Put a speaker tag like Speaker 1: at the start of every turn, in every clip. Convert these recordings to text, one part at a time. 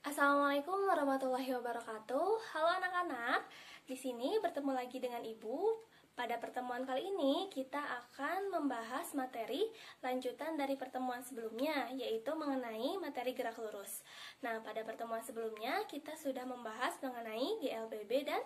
Speaker 1: Assalamualaikum warahmatullahi wabarakatuh. Halo anak-anak, di sini bertemu lagi dengan Ibu. Pada pertemuan kali ini kita akan membahas materi lanjutan dari pertemuan sebelumnya, yaitu mengenai materi gerak lurus. Nah, pada pertemuan sebelumnya kita sudah membahas mengenai GLBB dan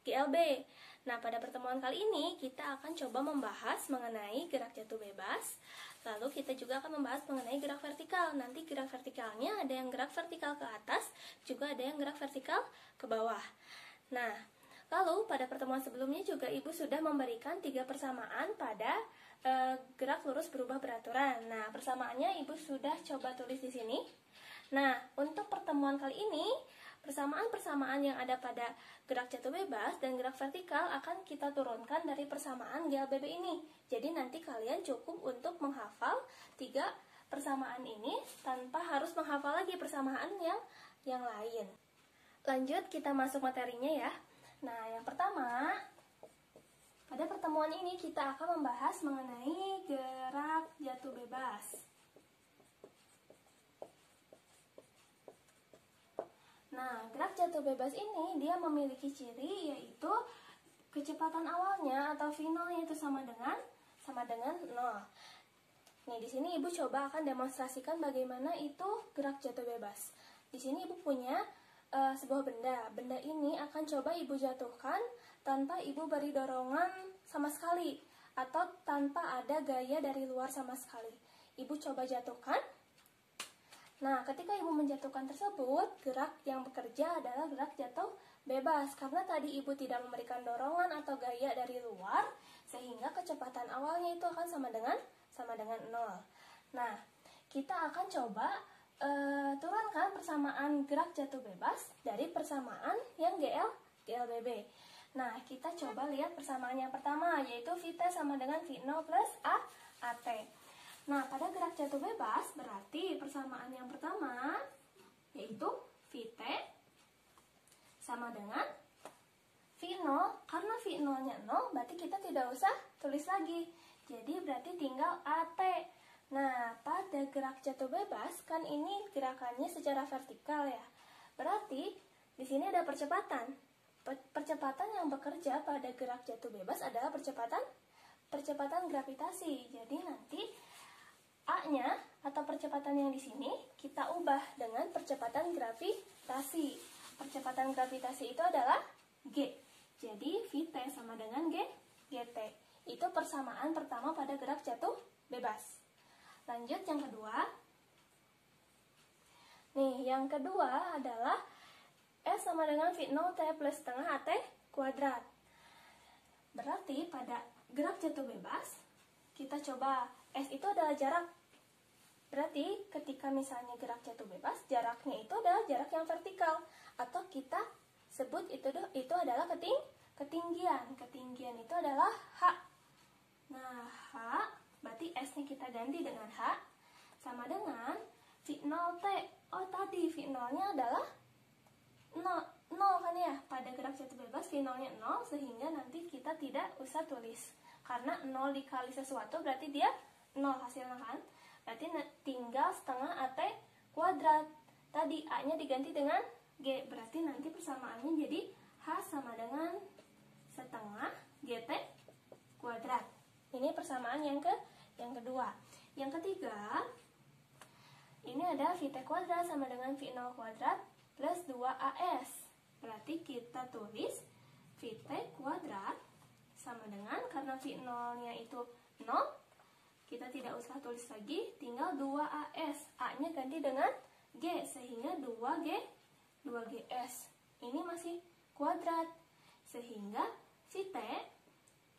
Speaker 1: GLB. Nah, pada pertemuan kali ini kita akan coba membahas mengenai gerak jatuh bebas. Lalu kita juga akan membahas mengenai gerak vertikal. Nanti gerak vertikalnya ada yang gerak vertikal ke atas, juga ada yang gerak vertikal ke bawah. Nah, lalu pada pertemuan sebelumnya juga Ibu sudah memberikan 3 persamaan pada gerak lurus berubah beraturan. Nah, persamaannya Ibu sudah coba tulis di sini. Nah, untuk pertemuan kali ini, persamaan-persamaan yang ada pada gerak jatuh bebas dan gerak vertikal akan kita turunkan dari persamaan GLBB ini. Jadi nanti kalian cukup untuk menghafal 3 persamaan ini tanpa harus menghafal lagi persamaan yang lain. Lanjut kita masuk materinya ya. Nah, yang pertama, pada pertemuan ini kita akan membahas mengenai gerak jatuh bebas. Nah, gerak jatuh bebas ini dia memiliki ciri yaitu kecepatan awalnya atau V0-nya itu sama dengan 0. Nih, di sini Ibu coba akan demonstrasikan bagaimana itu gerak jatuh bebas. Di sini Ibu punya sebuah benda. Benda ini akan coba Ibu jatuhkan tanpa Ibu beri dorongan sama sekali atau tanpa ada gaya dari luar sama sekali. Ibu coba jatuhkan. Nah, ketika Ibu menjatuhkan tersebut, gerak yang bekerja adalah gerak jatuh bebas. Karena tadi Ibu tidak memberikan dorongan atau gaya dari luar, sehingga kecepatan awalnya itu akan sama dengan 0. Nah, kita akan coba turunkan persamaan gerak jatuh bebas dari persamaan yang GLBB. Nah, kita coba lihat persamaan yang pertama, yaitu Vt sama dengan V0 plus AT. Nah, pada gerak jatuh bebas berarti persamaan yang pertama yaitu Vt sama dengan V0. Karena V0-nya 0, berarti kita tidak usah tulis lagi. Jadi berarti tinggal AT. Nah, pada gerak jatuh bebas kan ini gerakannya secara vertikal ya. Berarti di sini ada percepatan. Percepatan yang bekerja pada gerak jatuh bebas adalah percepatan gravitasi. Jadi nanti A-nya atau percepatan yang di sini kita ubah dengan percepatan gravitasi. Percepatan gravitasi itu adalah G. Jadi Vt sama dengan GT. Itu persamaan pertama pada gerak jatuh bebas. Lanjut yang kedua. Nih, yang kedua adalah S sama dengan V0 T plus setengah AT kuadrat. Berarti pada gerak jatuh bebas kita coba, S itu adalah jarak. Berarti ketika misalnya gerak jatuh bebas, jaraknya itu adalah jarak yang vertikal. Atau kita sebut itu adalah ketinggian. Ketinggian itu adalah H. Nah, H, berarti S-nya kita ganti dengan H, sama dengan V0T. Oh, tadi V0-nya adalah 0 kan ya. Pada gerak jatuh bebas V0-nya 0, sehingga nanti kita tidak usah tulis. Karena 0 dikali sesuatu berarti dia 0 hasilnya kan. Berarti tinggal setengah AT kuadrat. Tadi A-nya diganti dengan G. Berarti nanti persamaannya jadi H sama dengan setengah GT kuadrat. Ini persamaan yang kedua. Yang ketiga, ini ada Vt kuadrat sama dengan V0 kuadrat plus 2AS. Berarti kita tulis Vt kuadrat sama dengan, karena V0-nya itu 0, kita tidak usah tulis lagi, tinggal 2AS. A-nya ganti dengan G, sehingga 2GS. Ini masih kuadrat, sehingga Vt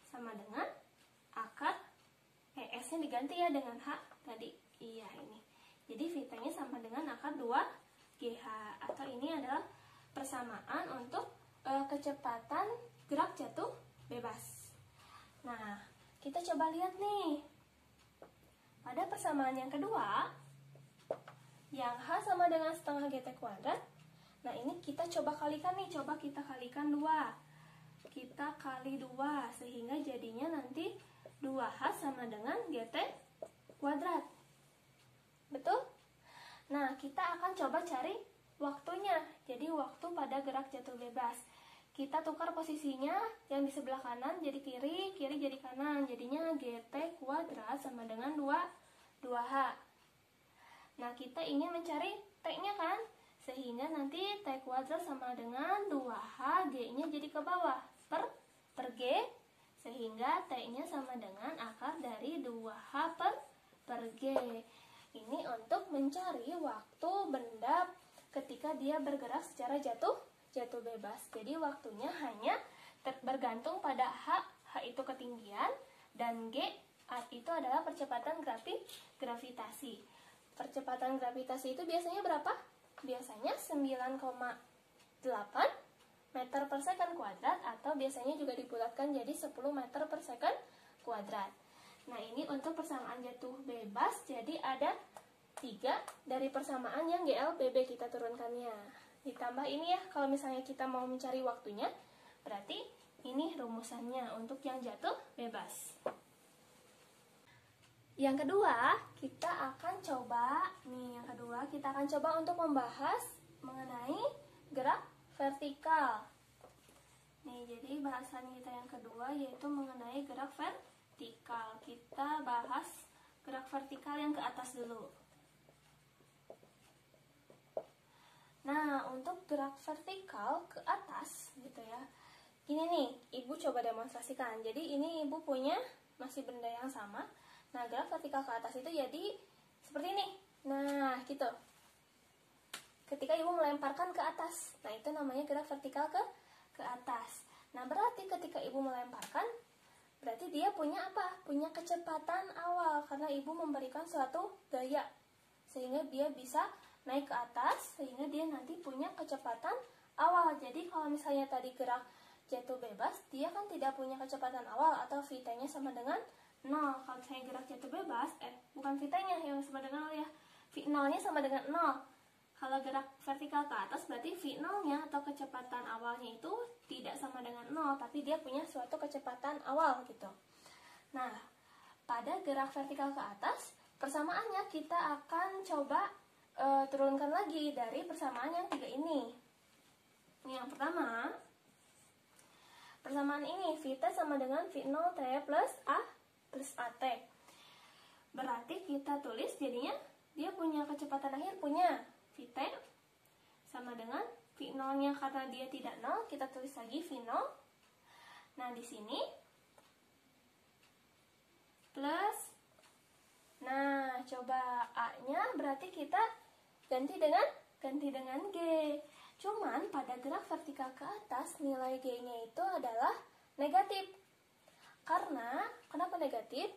Speaker 1: sama dengan akar, S-nya diganti ya dengan H tadi. Iya, ini. Jadi Vt-nya sama dengan akar 2GH. Atau ini adalah persamaan untuk kecepatan gerak jatuh bebas. Nah, kita coba lihat nih. Pada persamaan yang kedua, yang H sama dengan setengah GT kuadrat. Nah, ini kita coba kalikan nih. Coba kita kalikan 2. Kita kali 2, sehingga jadinya nanti 2H sama dengan GT kuadrat. Betul? Nah, kita akan coba cari waktunya. Jadi waktu pada gerak jatuh bebas. Kita tukar posisinya, yang di sebelah kanan jadi kiri, kiri jadi kanan. Jadinya GT kuadrat sama dengan 2H. Nah, kita ingin mencari T-nya kan? Sehingga nanti T kuadrat sama dengan 2H, G-nya jadi ke bawah. Per G, sehingga T-nya sama dengan akar dari 2H per G. Ini untuk mencari waktu benda ketika dia bergerak secara jatuh bebas. Jadi waktunya hanya bergantung pada H itu ketinggian, dan G itu adalah percepatan gravitasi. Percepatan gravitasi itu biasanya berapa? Biasanya 9,8 meter per second kuadrat, atau biasanya juga dibulatkan jadi 10 meter per second kuadrat. Nah, ini untuk persamaan jatuh bebas, jadi ada 3 dari persamaan yang GLBB kita turunkannya. Ditambah ini ya, kalau misalnya kita mau mencari waktunya, berarti ini rumusannya untuk yang jatuh bebas. Yang kedua, kita akan coba untuk membahas mengenai gerak vertikal. Nih, jadi bahasan kita yang kedua yaitu mengenai gerak vertikal. Kita bahas gerak vertikal yang ke atas dulu. Nah, untuk gerak vertikal ke atas gitu ya. Gini nih, Ibu coba demonstrasikan. Jadi ini Ibu punya masih benda yang sama. Nah, gerak vertikal ke atas itu jadi seperti ini. Nah, gitu. Ketika Ibu melemparkan ke atas. Nah, itu namanya gerak vertikal ke atas. Nah, berarti ketika Ibu melemparkan, berarti dia punya apa? Punya kecepatan awal karena Ibu memberikan suatu gaya sehingga dia bisa naik ke atas, sehingga dia nanti punya kecepatan awal. Jadi kalau misalnya tadi gerak jatuh bebas, dia kan tidak punya kecepatan awal atau v-nya sama dengan 0. Kalau misalnya gerak jatuh bebas, bukan v-nya yang sama dengan 0 ya, v0-nya sama dengan 0. Kalau gerak vertikal ke atas, berarti v0-nya atau kecepatan awalnya itu tidak sama dengan 0, tapi dia punya suatu kecepatan awal gitu. Nah, pada gerak vertikal ke atas, persamaannya kita akan coba turunkan lagi dari persamaan yang 3 ini. Ini yang pertama, persamaan ini Vt sama dengan V0T plus A plus AT. Berarti kita tulis jadinya dia punya kecepatan akhir, punya Vt sama dengan V0-nya karena dia tidak 0, kita tulis lagi V0. Nah, di sini plus, nah coba A-nya berarti kita ganti dengan G. Cuman pada gerak vertikal ke atas nilai G-nya itu adalah negatif. Kenapa negatif?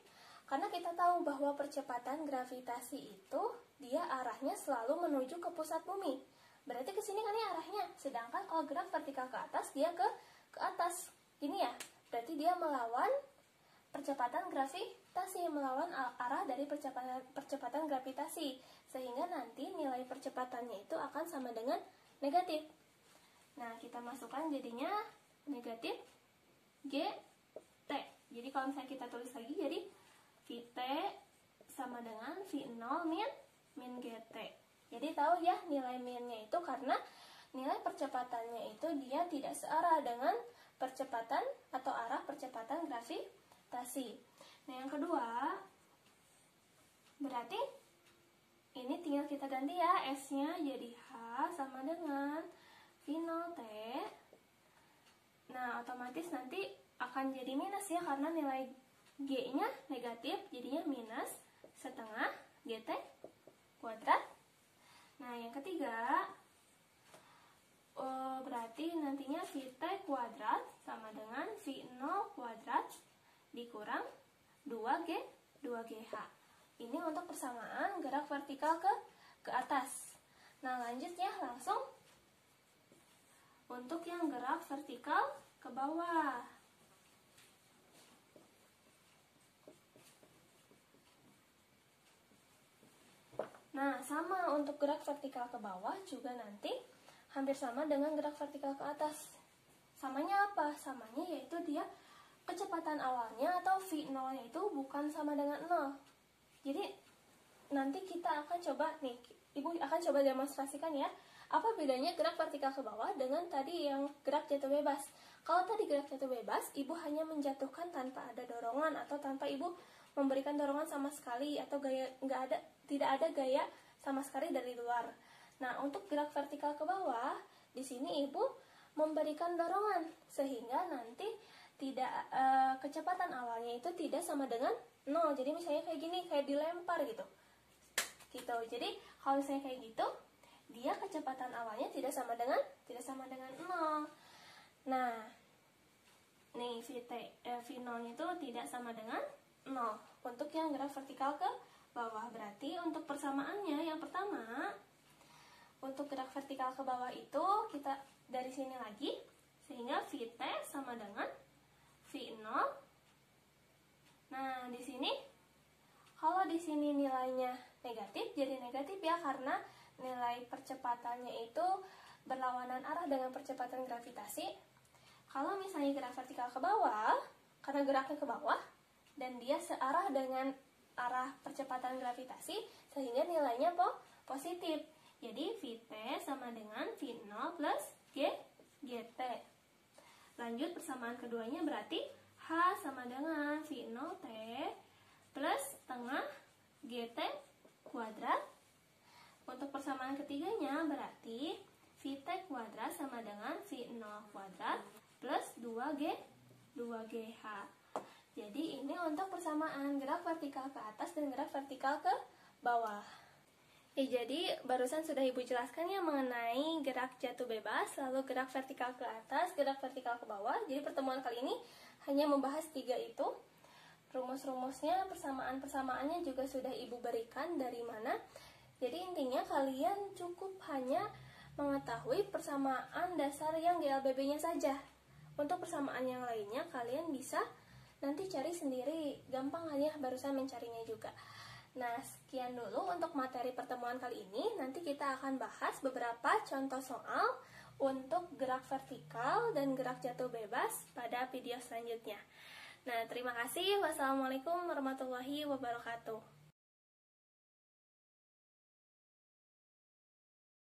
Speaker 1: Karena kita tahu bahwa percepatan gravitasi itu dia arahnya selalu menuju ke pusat bumi. Berarti ke sini kan ya arahnya. Sedangkan kalau gerak vertikal ke atas dia ke atas. Gini ya. Berarti dia melawan percepatan gravitasi, melawan arah dari percepatan gravitasi, sehingga nanti nilai percepatannya itu akan sama dengan negatif. Nah, kita masukkan jadinya negatif GT. Jadi kalau misalnya kita tulis lagi, jadi Vt sama dengan V0 min GT. Jadi tahu ya nilai minnya itu karena nilai percepatannya itu dia tidak searah dengan percepatan atau arah percepatan gravitasi. Nah, yang kedua, berarti ini tinggal kita ganti ya, S-nya jadi H sama dengan V0T. Nah, otomatis nanti akan jadi minus ya, karena nilai G-nya negatif, jadinya minus setengah GT kuadrat. Nah, yang ketiga, berarti nantinya Vt kuadrat sama dengan V0 kuadrat dikurang 2GH. Ini untuk persamaan gerak vertikal ke atas. Nah, lanjut ya, langsung untuk yang gerak vertikal ke bawah. Nah, sama untuk gerak vertikal ke bawah juga nanti hampir sama dengan gerak vertikal ke atas. Samanya apa? Samanya yaitu dia kecepatan awalnya atau V0-nya itu bukan sama dengan 0. Jadi nanti kita akan coba nih, Ibu akan coba demonstrasikan ya. Apa bedanya gerak vertikal ke bawah dengan tadi yang gerak jatuh bebas? Kalau tadi gerak jatuh bebas, ibu hanya menjatuhkan tanpa ada dorongan atau tanpa ibu memberikan dorongan sama sekali atau tidak ada gaya sama sekali dari luar. Nah, untuk gerak vertikal ke bawah, di sini ibu memberikan dorongan sehingga nanti tidak kecepatan awalnya itu tidak sama dengan 0. Jadi misalnya kayak gini, kayak dilempar gitu. Jadi kalau misalnya kayak gitu, dia kecepatan awalnya tidak sama dengan 0. Nah, nih V0 itu tidak sama dengan 0 untuk yang gerak vertikal ke bawah. Berarti untuk persamaannya yang pertama, untuk gerak vertikal ke bawah itu kita dari sini lagi, sehingga Vt sama dengan V0. Nah, di sini kalau di sini nilainya negatif, jadi negatif ya, karena nilai percepatannya itu berlawanan arah dengan percepatan gravitasi. Kalau misalnya gerak vertikal ke bawah, karena geraknya ke bawah dan dia searah dengan arah percepatan gravitasi, sehingga nilainya positif. Jadi Vt sama dengan V0 plus Gt. Lanjut persamaan keduanya, berarti H sama dengan V0T plus setengah Gt kuadrat. Untuk persamaan ketiganya, berarti Vt kuadrat sama dengan V0 kuadrat plus 2GH. Jadi ini untuk persamaan gerak vertikal ke atas dan gerak vertikal ke bawah. Jadi barusan sudah Ibu jelaskan ya mengenai gerak jatuh bebas, lalu gerak vertikal ke atas, gerak vertikal ke bawah. Jadi pertemuan kali ini hanya membahas 3 itu. Rumus-rumusnya, persamaan-persamaannya juga sudah Ibu berikan dari mana. Jadi intinya kalian cukup hanya mengetahui persamaan dasar yang GLBB-nya saja. Untuk persamaan yang lainnya kalian bisa nanti cari sendiri, gampang hanya barusan mencarinya juga. Nah, sekian dulu untuk materi pertemuan kali ini. Nanti kita akan bahas beberapa contoh soal untuk gerak vertikal dan gerak jatuh bebas pada video selanjutnya. Nah, terima kasih. Wassalamualaikum warahmatullahi wabarakatuh.